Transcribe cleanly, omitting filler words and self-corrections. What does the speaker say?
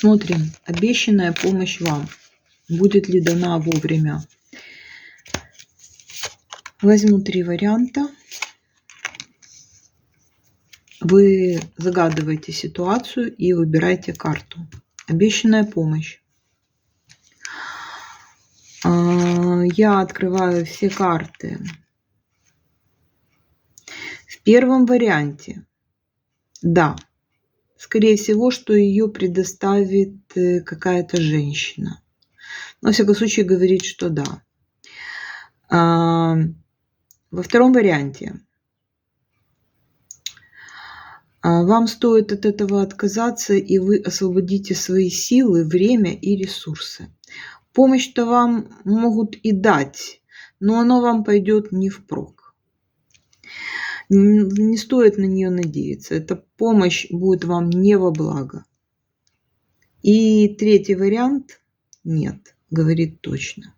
Смотрим, обещанная помощь вам. Будет ли дана вовремя? Возьму 3 варианта. Вы загадываете ситуацию и выбираете карту. Обещанная помощь. Я открываю все карты. В первом варианте, да, скорее всего, что ее предоставит какая-то женщина. Но, во всяком случае, говорит, что да. Во втором варианте вам стоит от этого отказаться, и вы освободите свои силы, время и ресурсы. Помощь-то вам могут и дать, но оно вам пойдет не впрок. Не стоит на нее надеяться. Эта помощь будет вам не во благо. И третий вариант нет, говорит точно.